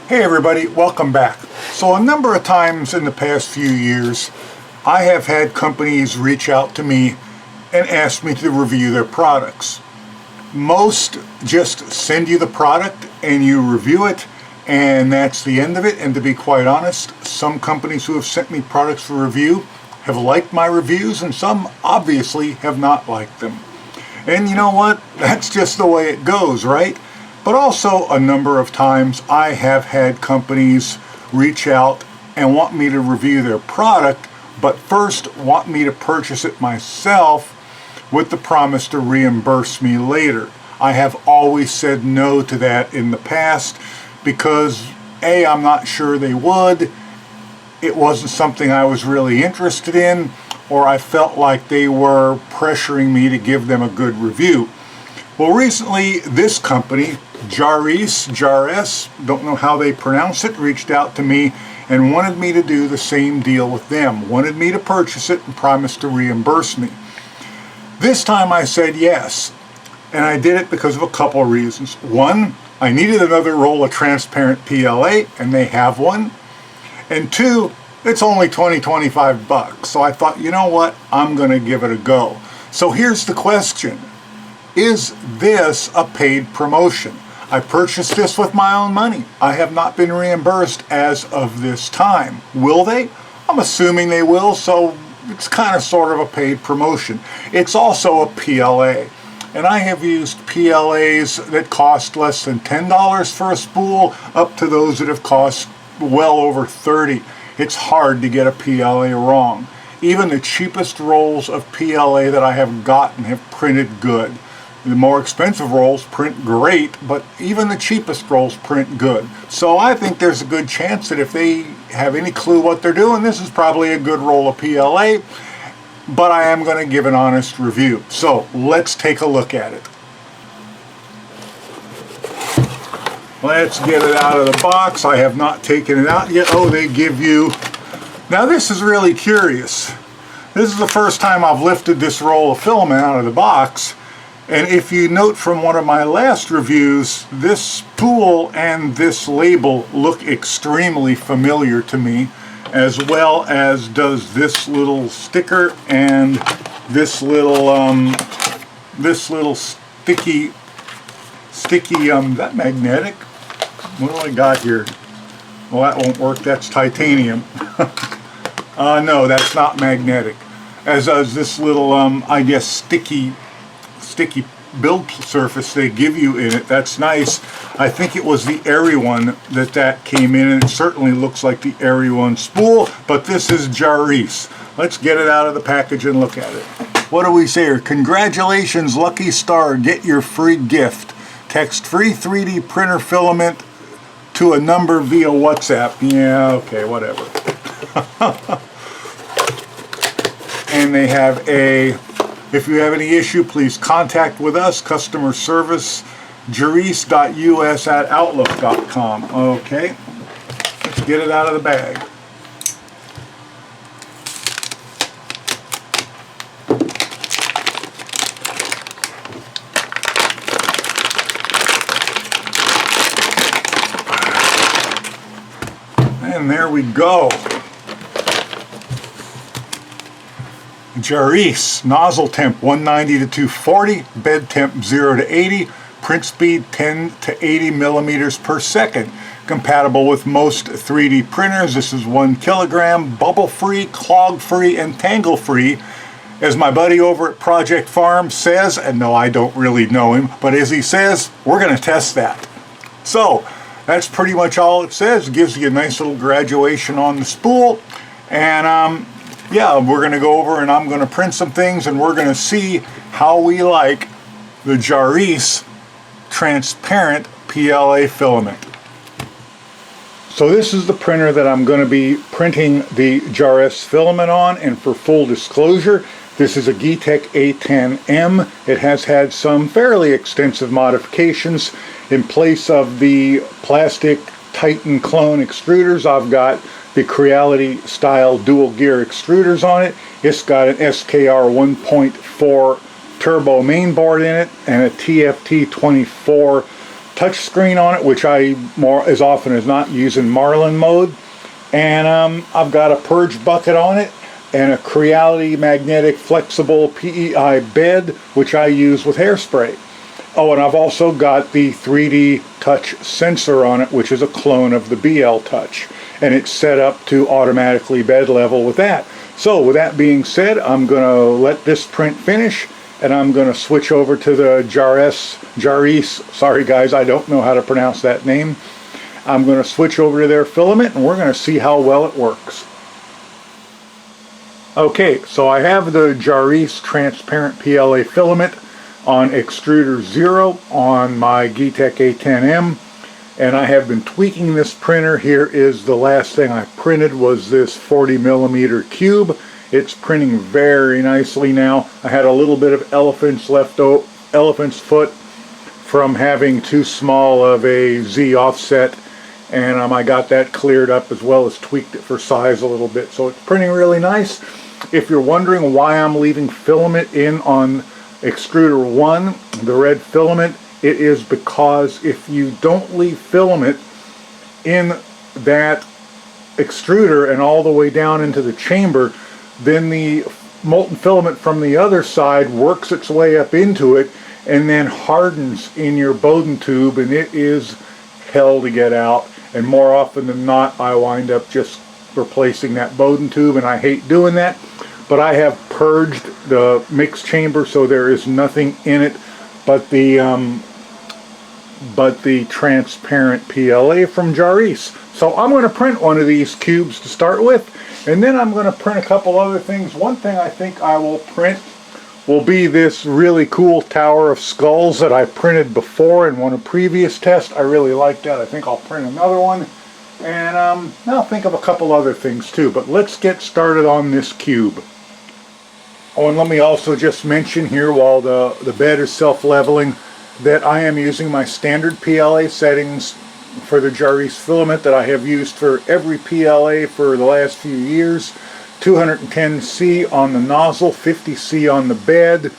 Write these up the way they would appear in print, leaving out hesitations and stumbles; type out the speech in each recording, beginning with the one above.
Hey everybody, welcome back. So a number of times in the past few years, I have had companies reach out to me and ask me to review their products. Most just send you the product and you review it, and that's the end of it. And to be quite honest, some companies who have sent me products for review have liked my reviews, and some obviously have not liked them. And you know what? That's just the way it goes, right? But also a number of times I have had companies reach out and want me to review their product, but first want me to purchase it myself with the promise to reimburse me later. I have always said no to that in the past because A, I'm not sure they would, it wasn't something I was really interested in, or I felt like they were pressuring me to give them a good review. Well, recently this company, Jarees, don't know how they pronounce it, reached out to me and wanted me to do the same deal with them. Wanted me to purchase it and promised to reimburse me. This time I said yes, and I did it because of a couple of reasons. One, I needed another roll of transparent PLA, and they have one. And two, it's only $25, so I thought, you know what, I'm going to give it a go. So here's the question. Is this a paid promotion? I purchased this with my own money. I have not been reimbursed as of this time. Will they? I'm assuming they will, so it's kind of sort of a paid promotion. It's also a PLA. And I have used PLAs that cost less than $10 for a spool up to those that have cost well over $30. It's hard to get a PLA wrong. Even the cheapest rolls of PLA that I have gotten have printed good. The more expensive rolls print great, but even the cheapest rolls print good. So I think there's a good chance that if they have any clue what they're doing, this is probably a good roll of PLA, but I am going to give an honest review. So let's take a look at it. Let's get it out of the box. I have not taken it out yet. Oh, they give you... Now this is really curious. This is the first time I've lifted this roll of filament out of the box. And if you note from one of my last reviews, this spool and this label look extremely familiar to me, as well as does this little sticker and this little sticky, that magnetic? What do I got here? Well, that won't work, that's titanium. No, that's not magnetic. As does this little, I guess, sticky build surface they give you in it. That's nice. I think it was the Airy one that came in, and it certainly looks like the Airy one spool, but this is Jarees. Let's get it out of the package and look at it. What do we say here? Congratulations, lucky star, get your free gift. Text free 3D printer filament to a number via WhatsApp. Yeah, okay, whatever. And they have a... If you have any issue, please contact with us, customer service, jarees.us@outlook.com. Okay, let's get it out of the bag. And there we go. Jarees, nozzle temp 190 to 240, bed temp 0 to 80, print speed 10 to 80 millimeters per second. Compatible with most 3D printers. This is 1 kilogram, bubble free, clog free, and tangle free. As my buddy over at Project Farm says, and no, I don't really know him, but as he says, we're going to test that. So that's pretty much all it says. It gives you a nice little graduation on the spool, and yeah, we're going to go over and I'm going to print some things, and we're going to see how we like the Jarees transparent PLA filament. So this is the printer that I'm going to be printing the Jarees filament on, and for full disclosure, this is a Geeetech A10M. It has had some fairly extensive modifications. In place of the plastic Titan clone extruders, I've got the Creality style dual gear extruders on it. It's got an SKR 1.4 turbo mainboard in it and a TFT 24 touch screen on it, which I more as often as not use in Marlin mode. And I've got a purge bucket on it and a Creality magnetic flexible PEI bed, which I use with hairspray. Oh, and I've also got the 3D touch sensor on it, which is a clone of the BL Touch, and it's set up to automatically bed level with that. So with that being said, I'm going to let this print finish, and I'm going to switch over to the Jarees, sorry guys, I don't know how to pronounce that name. I'm going to switch over to their filament, and we're going to see how well it works. Okay, so I have the Jarees transparent PLA filament on extruder 0 on my Geetek A10M, and I have been tweaking this printer. Here is the last thing I printed, was this 40mm cube. It's printing very nicely now. I had a little bit of elephant's foot from having too small of a Z offset, and I got that cleared up as well as tweaked it for size a little bit. So it's printing really nice. If you're wondering why I'm leaving filament in on extruder 1, the red filament, it is because if you don't leave filament in that extruder and all the way down into the chamber, then the molten filament from the other side works its way up into it and then hardens in your Bowden tube, and it is hell to get out. And more often than not, I wind up just replacing that Bowden tube, and I hate doing that. But I have purged the mix chamber, so there is nothing in it but the transparent PLA from Jarees. So I'm going to print one of these cubes to start with, and then I'm going to print a couple other things. One thing I think I will print will be this really cool Tower of Skulls that I printed before in one previous test. I really like that. I think I'll print another one. And I'll think of a couple other things too. But let's get started on this cube. Oh, and let me also just mention here, while the bed is self-leveling, that I am using my standard PLA settings for the Jarees filament that I have used for every PLA for the last few years. 210C on the nozzle, 50C on the bed,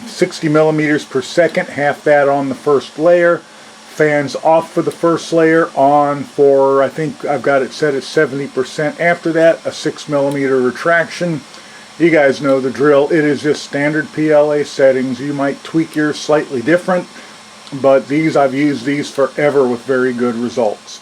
60 millimeters per second, half that on the first layer. Fans off for the first layer, on for, I think I've got it set at 70%. After that, a 6mm retraction. You guys know the drill. It is just standard PLA settings. You might tweak yours slightly different, but these, I've used these forever with very good results.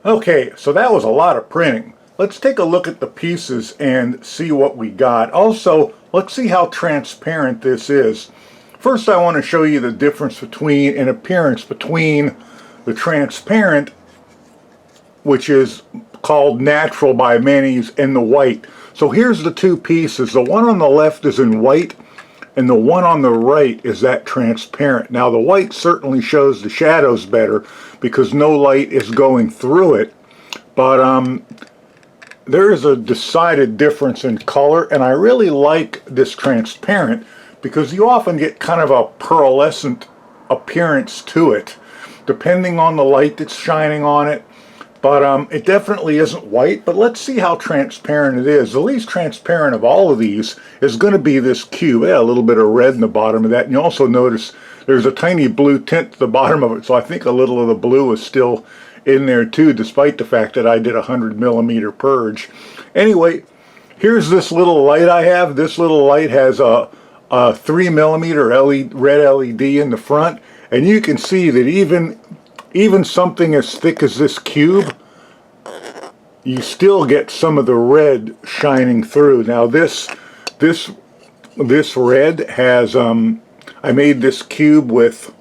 Okay, so that was a lot of printing. Let's take a look at the pieces and see what we got. Also, let's see how transparent this is. First, I want to show you the difference in appearance between the transparent, which is called natural by many, and the white. So here's the two pieces. The one on the left is in white, and the one on the right is that transparent. Now the white certainly shows the shadows better because no light is going through it, but there is a decided difference in color, and I really like this transparent because you often get kind of a pearlescent appearance to it depending on the light that's shining on it. But it definitely isn't white. But let's see how transparent it is. The least transparent of all of these is going to be this cube. Yeah, a little bit of red in the bottom of that. And you also notice there's a tiny blue tint to the bottom of it. So I think a little of the blue is still in there too, despite the fact that I did a 100mm purge. Anyway, here's this little light I have. This little light has a 3mm red LED in the front. And you can see that even something as thick as this cube, you still get some of the red shining through. Now this red has, I made this cube with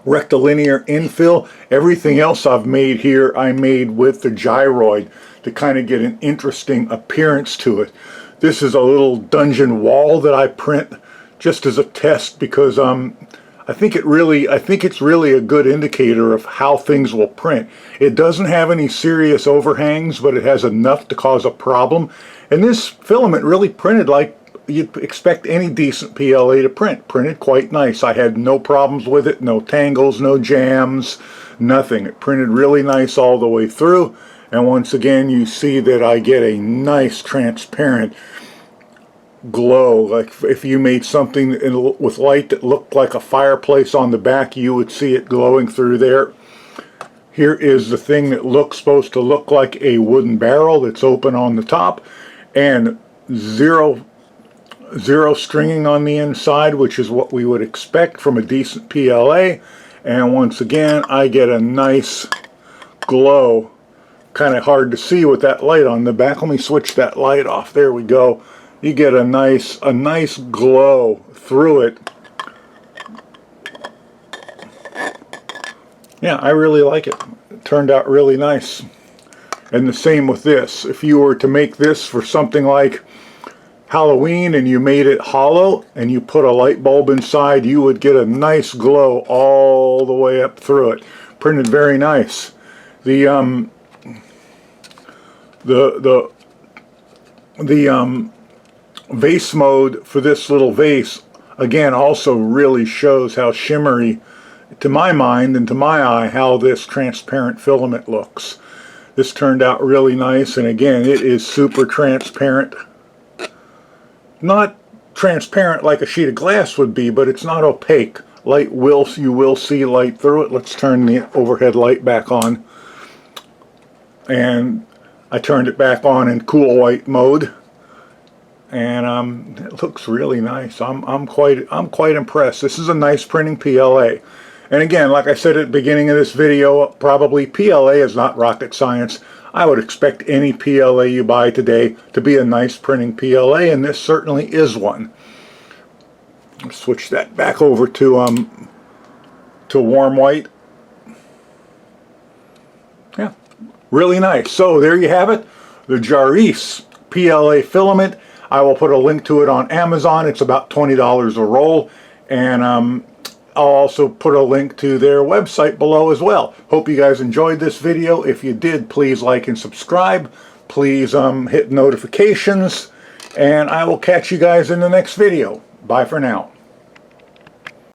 rectilinear infill. Everything else I've made here, I made with the gyroid to kind of get an interesting appearance to it. This is a little dungeon wall that I print just as a test because I think it's really a good indicator of how things will print. It doesn't have any serious overhangs, but it has enough to cause a problem. And this filament really printed like you'd expect any decent PLA to print. Printed quite nice. I had no problems with it, no tangles, no jams, nothing. It printed really nice all the way through. And once again, you see that I get a nice transparent glow. Like if you made something with light that looked like a fireplace on the back, you would see it glowing through there. Here is the thing that supposed to look like a wooden barrel that's open on the top, and zero stringing on the inside, which is what we would expect from a decent PLA. And once again, I get a nice glow. Kind of hard to see with that light on the back. Let me switch that light off. There we go. You get a nice glow through it. Yeah, I really like it. It turned out really nice. And the same with this. If you were to make this for something like Halloween and you made it hollow and you put a light bulb inside, you would get a nice glow all the way up through it. Printed very nice. The vase mode for this little vase, again, also really shows how shimmery, to my mind and to my eye, how this transparent filament looks. This turned out really nice, and again, it is super transparent. Not transparent like a sheet of glass would be, but it's not opaque. You will see light through it. Let's turn the overhead light back on. And I turned it back on in cool white mode, and it looks really nice. I'm quite impressed. This is a nice printing PLA. And again, like I said at the beginning of this video, probably PLA is not rocket science. I would expect any PLA you buy today to be a nice printing PLA, and this certainly is one. I'll switch that back over to warm white. Yeah, really nice. So there you have it, the Jarees PLA filament. I will put a link to it on Amazon. It's about $20 a roll, and I'll also put a link to their website below as well. Hope you guys enjoyed this video. If you did, please like and subscribe. Please hit notifications, and I will catch you guys in the next video. Bye for now.